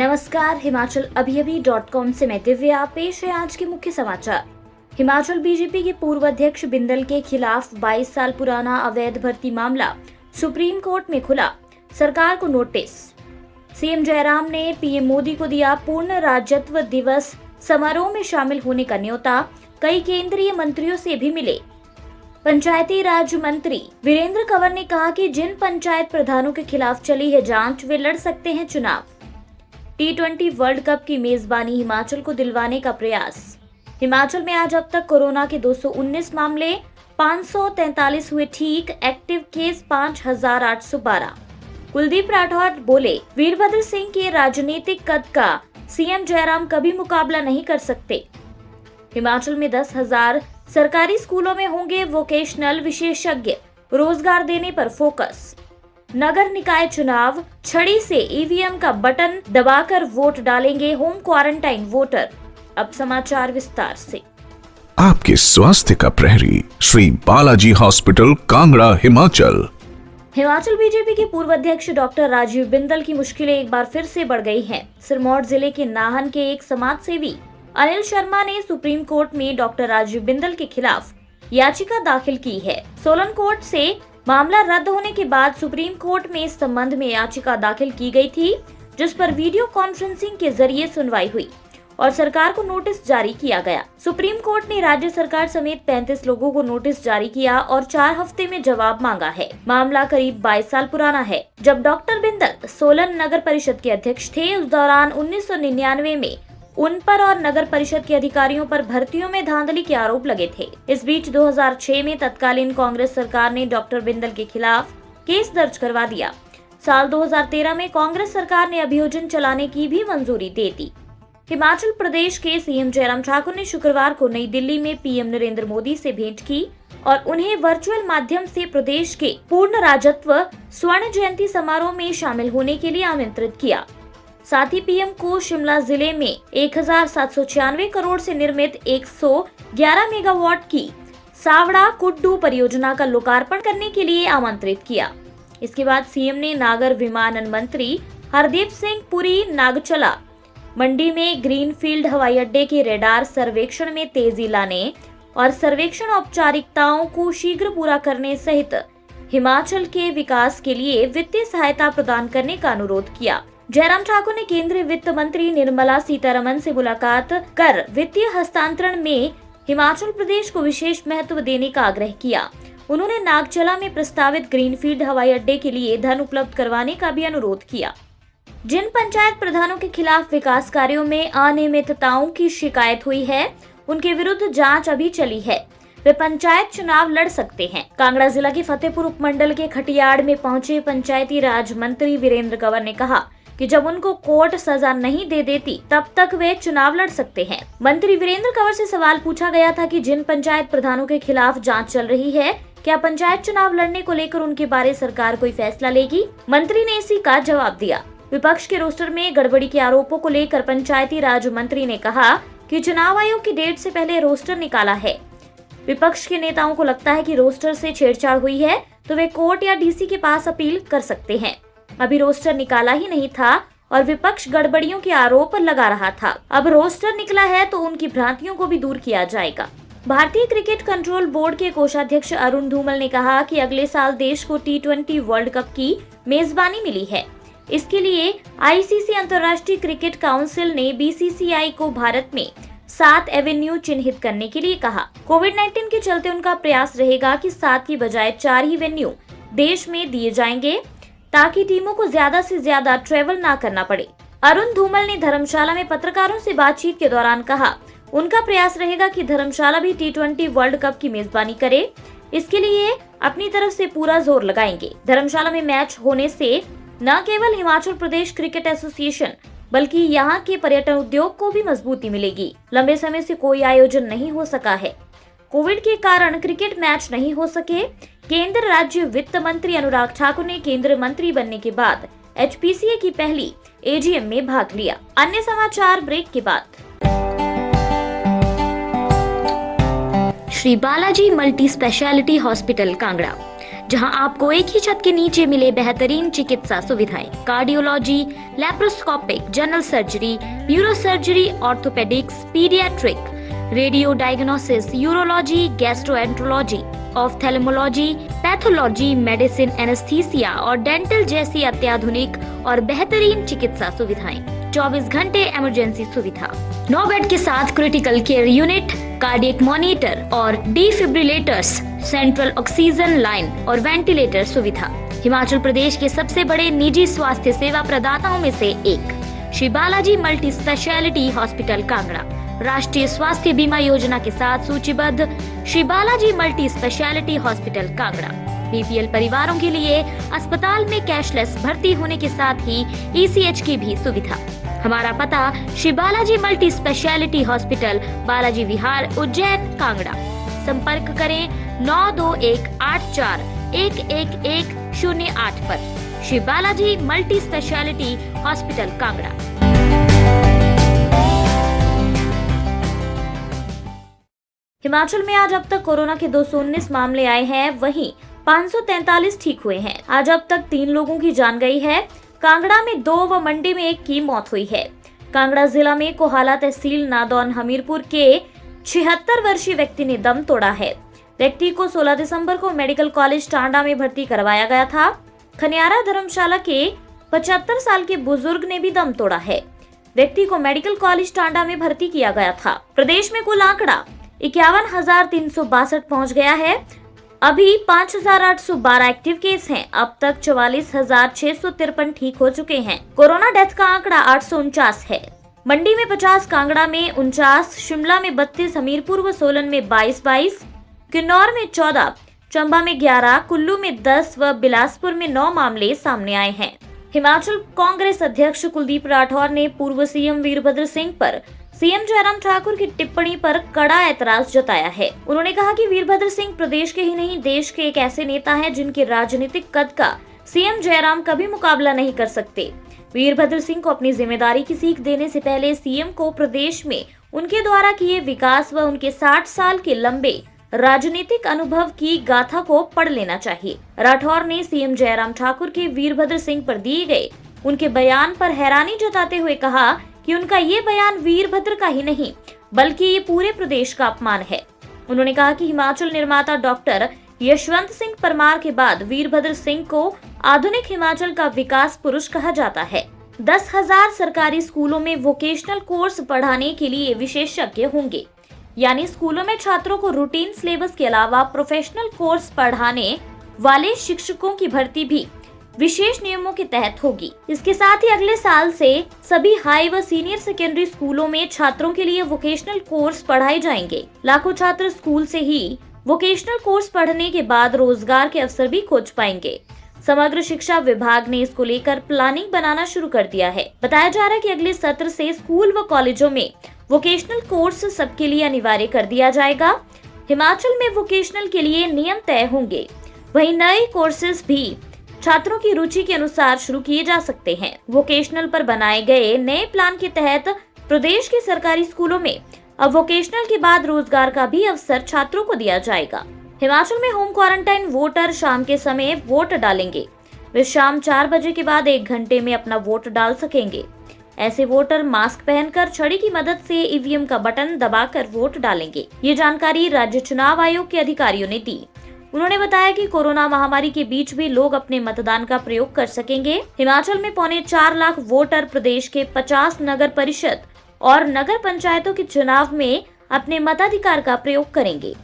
नमस्कार, हिमाचल अभी.com से मैं दिव्या। पेश है आज के मुख्य समाचार। हिमाचल बीजेपी के पूर्व अध्यक्ष बिंदल के खिलाफ 22 साल पुराना अवैध भर्ती मामला सुप्रीम कोर्ट में खुला, सरकार को नोटिस। सीएम जयराम ने पीएम मोदी को दिया पूर्ण राज्यत्व दिवस समारोह में शामिल होने का न्योता, कई केंद्रीय मंत्रियों से भी मिले। पंचायती राज मंत्री वीरेंद्र कंवर ने कहा कि जिन पंचायत प्रधानों के खिलाफ चली है जांच, वे लड़ सकते हैं चुनाव। T20 वर्ल्ड कप की मेजबानी हिमाचल को दिलवाने का प्रयास। हिमाचल में आज अब तक कोरोना के 219 मामले, 543 हुए ठीक, एक्टिव केस 5812। कुलदीप राठौर बोले, वीरभद्र सिंह के राजनीतिक कद का सीएम जयराम कभी मुकाबला नहीं कर सकते। हिमाचल में 10,000 सरकारी स्कूलों में होंगे वोकेशनल विशेषज्ञ, रोजगार देने पर फोकस। नगर निकाय चुनाव, छड़ी से ईवीएम का बटन दबाकर वोट डालेंगे होम क्वारंटाइन वोटर। अब समाचार विस्तार से। आपके स्वास्थ्य का प्रहरी श्री बालाजी हॉस्पिटल, कांगड़ा, हिमाचल। हिमाचल बीजेपी के पूर्व अध्यक्ष डॉक्टर राजीव बिंदल की मुश्किलें एक बार फिर से बढ़ गई हैं। सिरमौर जिले के नाहन के एक समाज सेवी अनिल शर्मा ने सुप्रीम कोर्ट में डॉक्टर राजीव बिंदल के खिलाफ याचिका दाखिल की है। सोलन कोर्ट से मामला रद्द होने के बाद सुप्रीम कोर्ट में इस संबंध में याचिका दाखिल की गई थी, जिस पर वीडियो कॉन्फ्रेंसिंग के जरिए सुनवाई हुई और सरकार को नोटिस जारी किया गया। सुप्रीम कोर्ट ने राज्य सरकार समेत 35 लोगों को नोटिस जारी किया और 4 हफ्ते में जवाब मांगा है। मामला करीब 22 साल पुराना है। जब डॉक्टर बिंदल सोलन नगर परिषद के अध्यक्ष थे, उस दौरान 1999 में उन पर और नगर परिषद के अधिकारियों पर भर्तियों में धांधली के आरोप लगे थे। इस बीच 2006 में तत्कालीन कांग्रेस सरकार ने डॉक्टर बिंदल के खिलाफ केस दर्ज करवा दिया। साल 2013 में कांग्रेस सरकार ने अभियोजन चलाने की भी मंजूरी दे दी। हिमाचल प्रदेश के सीएम जयराम ठाकुर ने शुक्रवार को नई दिल्ली में पीएम नरेंद्र मोदी से भेंट की और उन्हें वर्चुअल माध्यम से प्रदेश के पूर्ण राज्यत्व स्वर्ण जयंती समारोह में शामिल होने के लिए आमंत्रित किया। साथ ही पीएम को शिमला जिले में 1796 करोड़ से निर्मित 111 मेगावाट की सावड़ा कुड्डू परियोजना का लोकार्पण करने के लिए आमंत्रित किया। इसके बाद सीएम ने नागर विमानन मंत्री हरदीप सिंह पुरी नागचला मंडी में ग्रीनफील्ड हवाई अड्डे के रेडार सर्वेक्षण में तेजी लाने और सर्वेक्षण औपचारिकताओं को शीघ्र पूरा करने सहित हिमाचल के विकास के लिए वित्तीय सहायता प्रदान करने का अनुरोध किया। जयराम ठाकुर ने केंद्रीय वित्त मंत्री निर्मला सीतारमण से मुलाकात कर वित्तीय हस्तांतरण में हिमाचल प्रदेश को विशेष महत्व देने का आग्रह किया। उन्होंने नागचला में प्रस्तावित ग्रीनफील्ड हवाई अड्डे के लिए धन उपलब्ध करवाने का भी अनुरोध किया। जिन पंचायत प्रधानों के खिलाफ विकास कार्यों में अनियमितताओं की शिकायत हुई है, उनके विरुद्ध जांच अभी चली है। वे पंचायत चुनाव लड़ सकते हैं। कांगड़ा जिला के फतेहपुर उपमंडल के खटियाड़ में पहुंचे पंचायती राज मंत्री वीरेंद्र कंवर ने कहा कि जब उनको कोर्ट सजा नहीं दे देती, तब तक वे चुनाव लड़ सकते हैं। मंत्री वीरेंद्र कंवर से सवाल पूछा गया था कि जिन पंचायत प्रधानों के खिलाफ जांच चल रही है, क्या पंचायत चुनाव लड़ने को लेकर उनके बारे सरकार कोई फैसला लेगी। मंत्री ने इसी का जवाब दिया। विपक्ष के रोस्टर में गड़बड़ी के आरोपों को लेकर पंचायती राज मंत्री ने कहा कि चुनाव आयोग की डेट से पहले रोस्टर निकाला है। विपक्ष के नेताओं को लगता है कि रोस्टर से छेड़छाड़ हुई है तो वे कोर्ट या डीसी के पास अपील कर सकते हैं। अभी रोस्टर निकाला ही नहीं था और विपक्ष गड़बड़ियों के आरोप लगा रहा था। अब रोस्टर निकला है तो उनकी भ्रांतियों को भी दूर किया जाएगा। भारतीय क्रिकेट कंट्रोल बोर्ड के कोषाध्यक्ष अरुण धूमल ने कहा कि अगले साल देश को T20 वर्ल्ड कप की मेजबानी मिली है। इसके लिए आईसीसी अंतर्राष्ट्रीय क्रिकेट काउंसिल ने बीसीसीआई को भारत में 7 एवेन्यू चिन्हित करने के लिए कहा। कोविड-19 के चलते उनका प्रयास रहेगा कि 7 की बजाय 4 ही वेन्यू देश में दिए जाएंगे, ताकि टीमों को ज्यादा से ज्यादा ट्रेवल ना करना पड़े। अरुण धूमल ने धर्मशाला में पत्रकारों से बातचीत के दौरान कहा, उनका प्रयास रहेगा कि धर्मशाला भी T20 वर्ल्ड कप की मेजबानी करे। इसके लिए अपनी तरफ से पूरा जोर लगाएंगे। धर्मशाला में मैच होने से न केवल हिमाचल प्रदेश क्रिकेट एसोसिएशन बल्कि यहाँ के पर्यटन उद्योग को भी मजबूती मिलेगी। लंबे समय से कोई आयोजन नहीं हो सका है। कोविड के कारण क्रिकेट मैच नहीं हो सके। केंद्र राज्य वित्त मंत्री अनुराग ठाकुर ने केंद्रीय मंत्री बनने के बाद HPCA की पहली AGM में भाग लिया। अन्य समाचार ब्रेक के बाद। Shri Balaji multi speciality hospital, Kangra, जहां आपको एक ही छत के नीचे मिले बेहतरीन चिकित्सा सुविधाएं, cardiology, laparoscopic, general surgery, neuro surgery, orthopaedics, paediatric, radio diagnosis, urology, gastroenterology, ophthalmology, pathology, medicine, anaesthesia और डेंटल जैसी अत्याधुनिक और बेहतरीन चिकित्सा सुविधाएं, 24 घंटे इमरजेंसी सुविधा, 9 बेड के साथ critical care unit, cardiac monitor और डिफिब्रिलेटर्स, सेंट्रल ऑक्सीजन लाइन और वेंटिलेटर सुविधा। हिमाचल प्रदेश के सबसे बड़े निजी स्वास्थ्य सेवा प्रदाताओं में से एक Shri Balaji multi speciality hospital Kangra राष्ट्रीय स्वास्थ्य बीमा योजना के साथ सूचीबद्ध Shri Balaji multi speciality hospital Kangra BPL परिवारों के लिए अस्पताल में कैशलेस भर्ती होने के साथ ही ईसीएच की भी सुविधा। हमारा पता Shri Balaji multi speciality hospital, Balaji Vihar, Ujjain, Kangra. संपर्क करें 9218411108 पर। Shri Balaji multi speciality hospital Kangra. Himachal में आज अब तक कोरोना के 219 मामले आए हैं, वहीं 543 ठीक हुए हैं। आज अब तक 3 लोगों की जान गई है। कांगड़ा में 2 व मंडी में 1 की मौत हुई है। कांगड़ा जिला में कोहाला तहसील नादौन हमीरपुर के 76 वर्षीय व्यक्ति ने दम तोड़ा है। व्यक्ति को 16 दिसंबर को मेडिकल कॉलेज टांडा में भर्ती करवाया गया था। खनियारा धर्मशाला के 75 साल के बुजुर्ग ने भी दम तोड़ा है। व्यक्ति को मेडिकल कॉलेज टांडा में भर्ती किया गया था। प्रदेश में कुल आंकड़ा 51,362 पहुंच गया है। अभी 5,812 एक्टिव केस हैं। अब तक 44,653 ठीक हो चुके हैं। कोरोना डेथ का आंकड़ा 849 है। मंडी में 50, कांगड़ा में 49, शिमला में 32, हमीरपुर व सोलन में 22, किन्नौर में 14, चंबा में 11, कुल्लू में 10 व बिलासपुर में 9 मामले सामने आए हैं। हिमाचल कांग्रेस अध्यक्ष कुलदीप राठौर ने पूर्व सीएम वीरभद्र सिंह पर सीएम जयराम ठाकुर की टिप्पणी पर कड़ा ऐतराज जताया है। उन्होंने कहा कि वीरभद्र सिंह प्रदेश के ही नहीं देश के एक ऐसे नेता हैं जिनके राजनीतिक कद का सीएम जयराम कभी मुकाबला नहीं कर सकते। वीरभद्र सिंह को अपनी जिम्मेदारी की सीख देने से पहले सीएम को प्रदेश में उनके द्वारा किए विकास व उनके 60 साल के लंबे राजनीतिक अनुभव की गाथा को पढ़ लेना चाहिए। राठौर ने सीएम जयराम ठाकुर के वीरभद्र सिंह पर दिए गए उनके बयान पर हैरानी जताते हुए कहा कि उनका ये बयान वीरभद्र का ही नहीं बल्कि ये पूरे प्रदेश का अपमान है। उन्होंने कहा कि हिमाचल निर्माता डॉक्टर यशवंत सिंह परमार के बाद वीरभद्र सिंह को आधुनिक हिमाचल का विकास पुरुष कहा जाता है। 10,000 सरकारी स्कूलों में वोकेशनल कोर्स पढ़ाने के लिए विशेषज्ञ होंगे, यानी स्कूलों में छात्रों को रूटीन सिलेबस के अलावा प्रोफेशनल कोर्स पढ़ाने वाले शिक्षकों की भर्ती भी विशेष नियमों के तहत होगी। इसके साथ ही अगले साल से सभी हाई व सीनियर सेकेंडरी स्कूलों में छात्रों के लिए वोकेशनल कोर्स पढ़ाए जाएंगे। लाखों छात्र स्कूल से ही वोकेशनल कोर्स पढ़ने के बाद रोजगार के अवसर भी खोज पाएंगे। समग्र शिक्षा विभाग ने इसको लेकर प्लानिंग बनाना शुरू कर दिया है। बताया जा रहा है कि अगले सत्र से स्कूल व कॉलेजों में वोकेशनल कोर्स सबके लिए अनिवार्य कर दिया जाएगा। हिमाचल में वोकेशनल के लिए नियम तय होंगे, वहीं नए कोर्सेज भी छात्रों की रुचि के अनुसार शुरू किए जा सकते हैं। वोकेशनल पर बनाए गए नए प्लान के तहत प्रदेश के सरकारी स्कूलों में अब वोकेशनल के बाद रोजगार का भी अवसर छात्रों को दिया जाएगा। हिमाचल में होम क्वारंटाइन वोटर शाम के समय वोट डालेंगे। वे शाम 4 बजे के बाद 1 घंटे में अपना वोट डाल सकेंगे। ऐसे वोटर मास्क पहनकर छड़ी की मदद से ईवीएम का बटन दबाकर वोट डालेंगे। ये जानकारी राज्य चुनाव आयोग के अधिकारियों ने दी। उन्होंने बताया कि कोरोना महामारी के बीच भी लोग अपने मतदान का प्रयोग कर सकेंगे। हिमाचल में 4.25 लाख वोटर प्रदेश के 50 नगर परिषद और नगर पंचायतों के चुनाव में अपने मताधिकार का प्रयोग करेंगे।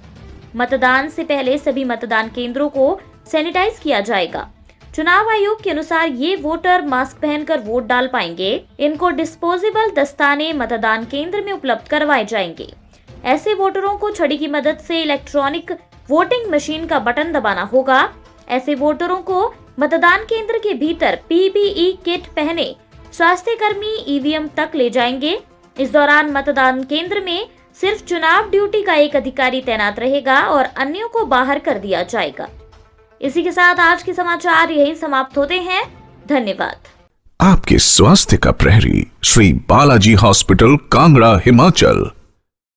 मतदान से पहले सभी मतदान केंद्रों को सैनिटाइज किया जाएगा। चुनाव आयोग के अनुसार ये वोटर मास्क पहनकर वोट डाल पाएंगे। इनको डिस्पोजेबल दस्ताने मतदान केंद्र में उपलब्ध करवाए जाएंगे। ऐसे वोटरों को छड़ी की मदद से इलेक्ट्रॉनिक वोटिंग मशीन का बटन दबाना होगा। ऐसे वोटरों को मतदान केंद्र के भीतर पीपीई किट पहने स्वास्थ्य कर्मी ईवीएम तक ले जाएंगे। इस दौरान मतदान केंद्र में सिर्फ चुनाव ड्यूटी का एक अधिकारी तैनात रहेगा और अन्यों को बाहर कर दिया जाएगा। इसी के साथ आज के समाचार यही समाप्त होते हैं। धन्यवाद। आपके स्वास्थ्य का प्रहरी श्री बालाजी हॉस्पिटल कांगड़ा हिमाचल।